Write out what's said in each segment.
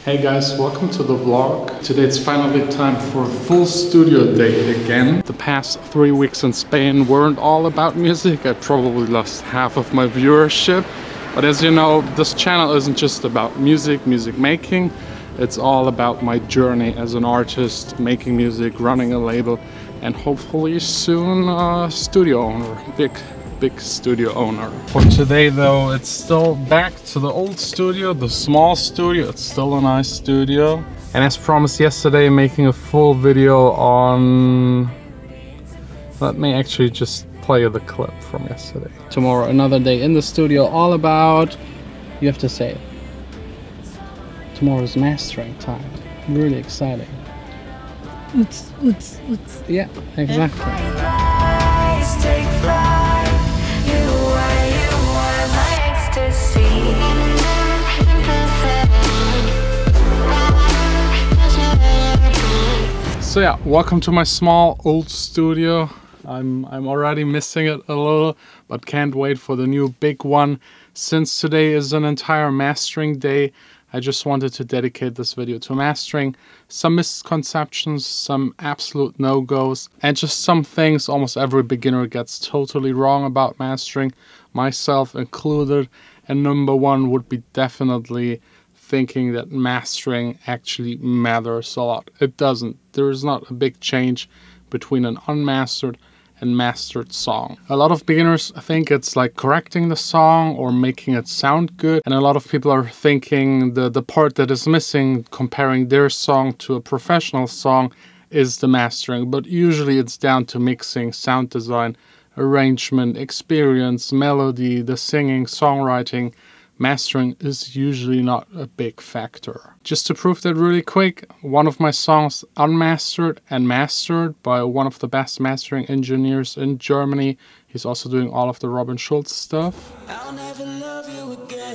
Hey guys, welcome to the vlog. Today it's finally time for a full studio day again. The past 3 weeks in Spain weren't all about music. I probably lost half of my viewership. But as you know, this channel isn't just about music making. It's all about my journey as an artist, making music, running a label, and hopefully soon a studio owner. Big studio owner. For today though, it's still back to the old studio, the small studio. It's still a nice studio. And as promised yesterday, making a full video on... Let me actually just play the clip from yesterday. Tomorrow, another day in the studio, all about... You have to say it. Tomorrow's mastering time. Really exciting. Yeah, exactly. So yeah, welcome to my small old studio. I'm already missing it a little, but can't wait for the new big one. Since today is an entire mastering day, I just wanted to dedicate this video to mastering. Some misconceptions, some absolute no-goes, and just some things almost every beginner gets totally wrong about mastering, myself included. And number one would be definitely thinking that mastering actually matters a lot. It doesn't. There is not a big change between an unmastered and mastered song. A lot of beginners think it's like correcting the song or making it sound good, and a lot of people are thinking the part that is missing, comparing their song to a professional song, is the mastering. But usually it's down to mixing, sound design, arrangement, experience, melody, the singing, songwriting. Mastering is usually not a big factor. Just to prove that really quick, one of my songs unmastered and mastered by one of the best mastering engineers in Germany. He's also doing all of the Robin Schulz stuff. I'll never love you again.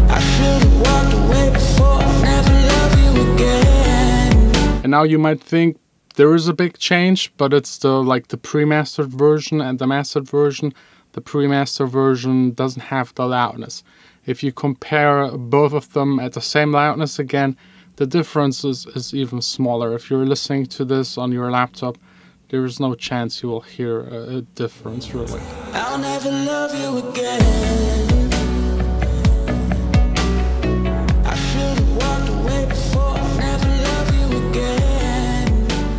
I should've walked away before. I'll never love you again. And now you might think there is a big change, but it's the pre-mastered version and the mastered version. The pre-master version doesn't have the loudness. If you compare both of them at the same loudness again, the difference is even smaller. If you're listening to this on your laptop, there is no chance you will hear a difference, really. I'll never love you again.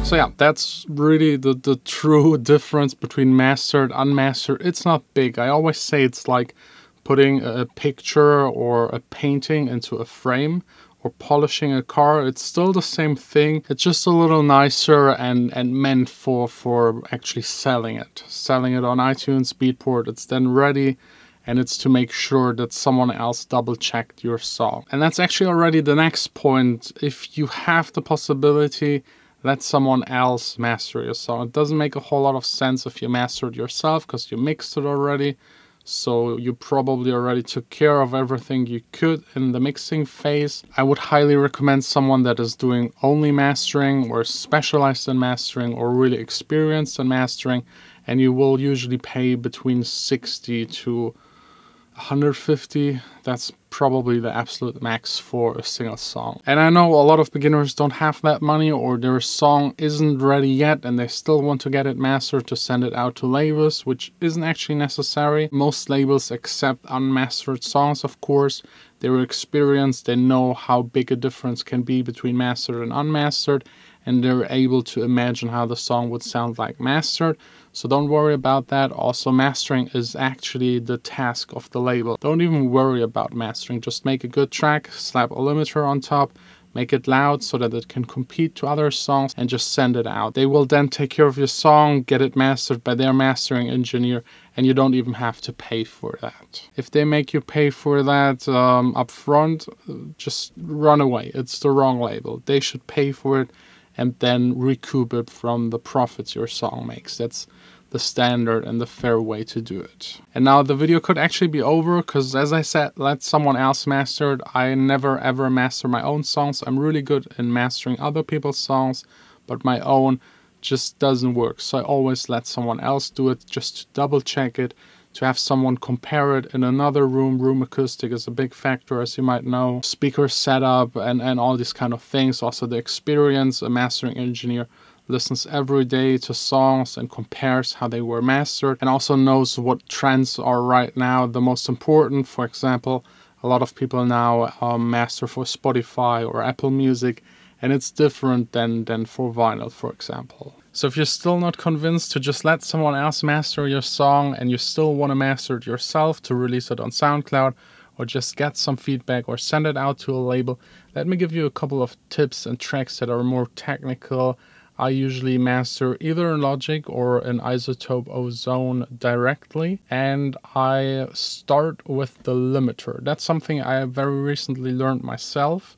So yeah, that's really the true difference between mastered, unmastered. It's not big. I always say it's like putting a picture or a painting into a frame or polishing a car. It's still the same thing. It's just a little nicer and meant for actually selling it. Selling it on iTunes, BEATPORT. It's then ready, and it's to make sure that someone else double-checked your song. And that's actually already the next point. If you have the possibility, let someone else master your song. It doesn't make a whole lot of sense if you mastered yourself because you mixed it already. So you probably already took care of everything you could in the mixing phase. I would highly recommend someone that is doing only mastering or specialized in mastering or really experienced in mastering. And you will usually pay between 60 to 150. That's probably the absolute max for a single song. And I know a lot of beginners don't have that money, or their song isn't ready yet and they still want to get it mastered to send it out to labels, which isn't actually necessary. Most labels accept unmastered songs, of course. They're experienced, they know how big a difference can be between mastered and unmastered, and they're able to imagine how the song would sound like mastered. So don't worry about that. Also, mastering is actually the task of the label. Don't even worry about mastering. Just make a good track, slap a limiter on top, make it loud so that it can compete to other songs, and just send it out. They will then take care of your song, get it mastered by their mastering engineer, and you don't even have to pay for that. If they make you pay for that up front, just run away. It's the wrong label. They should pay for it and then recoup it from the profits your song makes. That's the standard and the fair way to do it. And now the video could actually be over because, as I said, let someone else master it. I never ever master my own songs. I'm really good in mastering other people's songs, but my own just doesn't work. So I always let someone else do it just to double check it, to have someone compare it in another room. Room acoustic is a big factor, as you might know. Speaker setup and all these kind of things. Also the experience. A mastering engineer listens every day to songs and compares how they were mastered, and also knows what trends are right now the most important. For example, a lot of people now master for Spotify or Apple Music, and it's different than for vinyl, for example. So if you're still not convinced to just let someone else master your song, and you still want to master it yourself to release it on SoundCloud, or just get some feedback or send it out to a label, let me give you a couple of tips and tricks that are more technical. I usually master either in Logic or in iZotope Ozone directly, and I start with the limiter. That's something I very recently learned myself.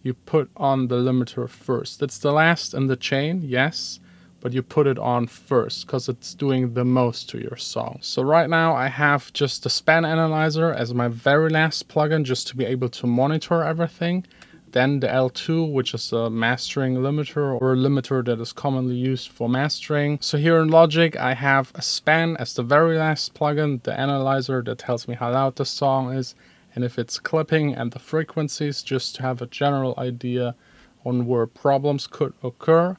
You put on the limiter first. It's the last in the chain, yes, but you put it on first because it's doing the most to your song. So right now I have just the span analyzer as my very last plugin, just to be able to monitor everything. Then the L2, which is a mastering limiter, or a limiter that is commonly used for mastering. So here in Logic, I have a span as the very last plugin, the analyzer that tells me how loud the song is, and if it's clipping, and the frequencies, just to have a general idea on where problems could occur.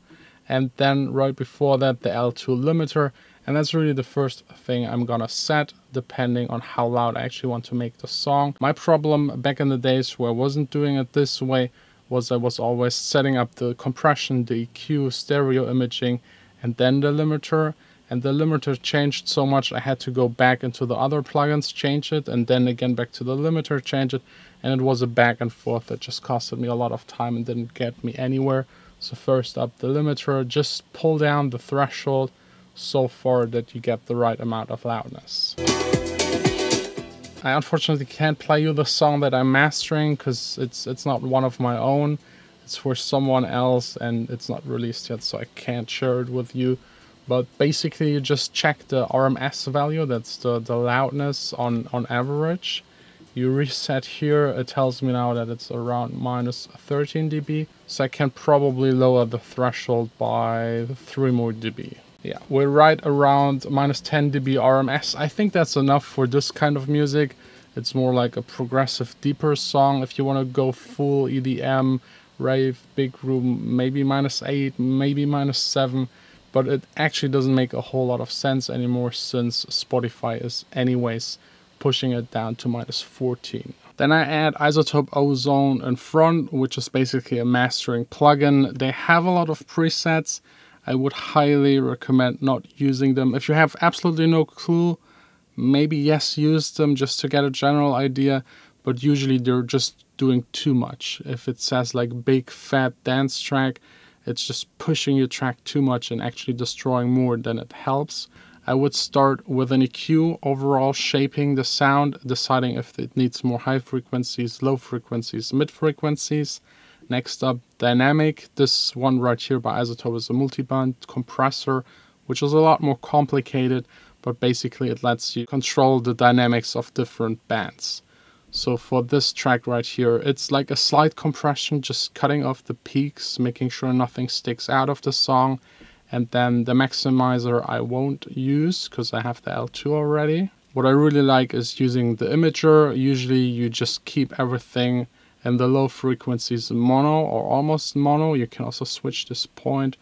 And then right before that, the L2 limiter. And that's really the first thing I'm gonna set, depending on how loud I actually want to make the song. My problem back in the days where I wasn't doing it this way was I was always setting up the compression, the EQ, stereo imaging, and then the limiter. And the limiter changed so much I had to go back into the other plugins, change it, and then again back to the limiter, change it. And it was a back and forth that just costed me a lot of time and didn't get me anywhere. So first up the limiter, just pull down the threshold so far that you get the right amount of loudness. I unfortunately can't play you the song that I'm mastering because it's not one of my own. It's for someone else and it's not released yet, so I can't share it with you. But basically you just check the RMS value, that's the loudness on average. You reset here, it tells me now that it's around minus 13 dB, so I can probably lower the threshold by 3 more dB. Yeah, we're right around minus 10 dB RMS. I think that's enough for this kind of music. It's more like a progressive, deeper song. If you want to go full EDM, rave, big room, maybe minus 8, maybe minus 7. But it actually doesn't make a whole lot of sense anymore since Spotify is anyways pushing it down to minus 14. Then I add iZotope Ozone in front, which is basically a mastering plugin. They have a lot of presets. I would highly recommend not using them. If you have absolutely no clue, maybe yes, use them just to get a general idea, but usually they're just doing too much. If it says like big fat dance track, it's just pushing your track too much and actually destroying more than it helps. I would start with an EQ, overall shaping the sound, deciding if it needs more high frequencies, low frequencies, mid frequencies. Next up, dynamic. This one right here by iZotope is a multiband compressor, which is a lot more complicated, but basically it lets you control the dynamics of different bands. So for this track right here, it's like a slight compression, just cutting off the peaks, making sure nothing sticks out of the song. And then the maximizer I won't use because I have the L2 already. What I really like is using the imager. Usually you just keep everything in the low frequencies mono or almost mono. You can also switch this point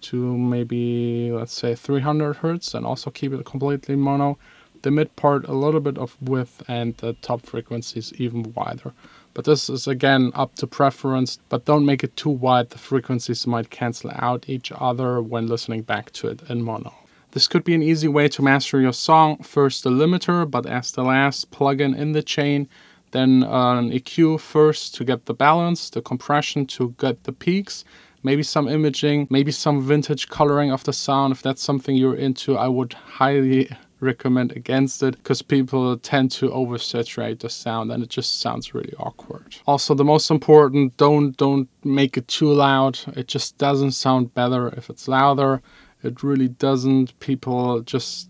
to maybe, let's say 300 Hertz and also keep it completely mono. The mid part a little bit of width and the top frequencies even wider. But this is again up to preference, but don't make it too wide. The frequencies might cancel out each other when listening back to it in mono. This could be an easy way to master your song. First the limiter, but as the last plugin in the chain. Then an EQ first to get the balance, the compression to get the peaks, maybe some imaging, maybe some vintage coloring of the sound. If that's something you're into, I would highly recommend against it because people tend to oversaturate the sound and it just sounds really awkward. Also, the most important, don't make it too loud. It just doesn't sound better if it's louder. It really doesn't. People just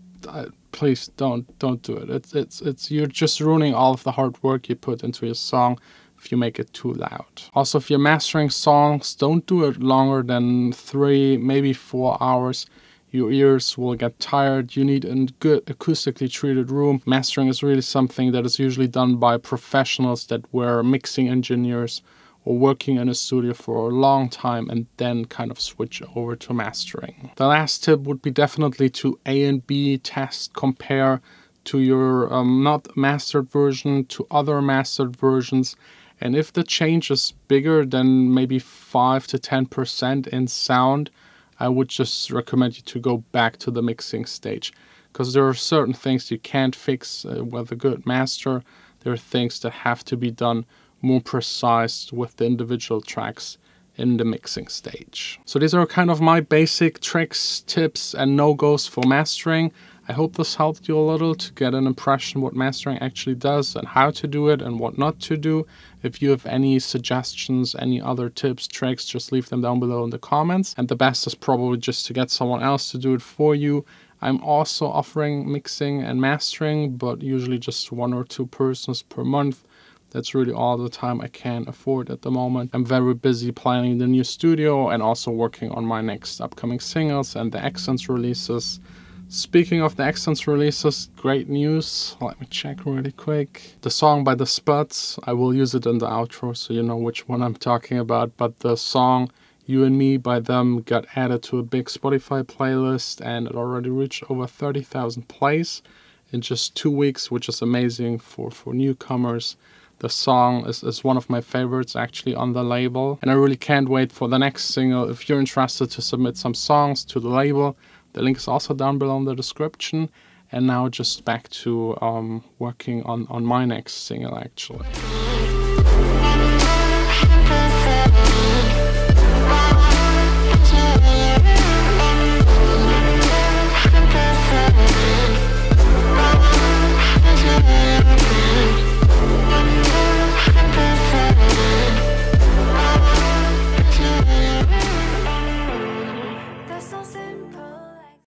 please don't do it. It's you're just ruining all of the hard work you put into your song if you make it too loud. Also, if you're mastering songs, don't do it longer than 3, maybe 4 hours. Your ears will get tired. You need a good acoustically treated room. Mastering is really something that is usually done by professionals that were mixing engineers or working in a studio for a long time and then kind of switch over to mastering. The last tip would be definitely to A and B test, compare to your not mastered version to other mastered versions. And if the change is bigger than maybe 5 to 10% in sound, I would just recommend you to go back to the mixing stage, because there are certain things you can't fix with a good master. There are things that have to be done more precise with the individual tracks in the mixing stage. So these are kind of my basic tricks, tips, and no-goes for mastering. I hope this helped you a little to get an impression what mastering actually does and how to do it and what not to do. If you have any suggestions, any other tips, tricks, just leave them down below in the comments. And the best is probably just to get someone else to do it for you. I'm also offering mixing and mastering, but usually just 1 or 2 persons per month. That's really all the time I can afford at the moment. I'm very busy planning the new studio and also working on my next upcoming singles and the AXSENS releases. Speaking of the AXSENS releases, great news. Let me check really quick. The song by the Spuds, I will use it in the outro so you know which one I'm talking about. But the song You and Me by them got added to a big Spotify playlist and it already reached over 30,000 plays in just 2 weeks, which is amazing for newcomers. The song is one of my favorites actually on the label, and I really can't wait for the next single. If you're interested to submit some songs to the label, the link is also down below in the description. And now just back to working on my next single actually.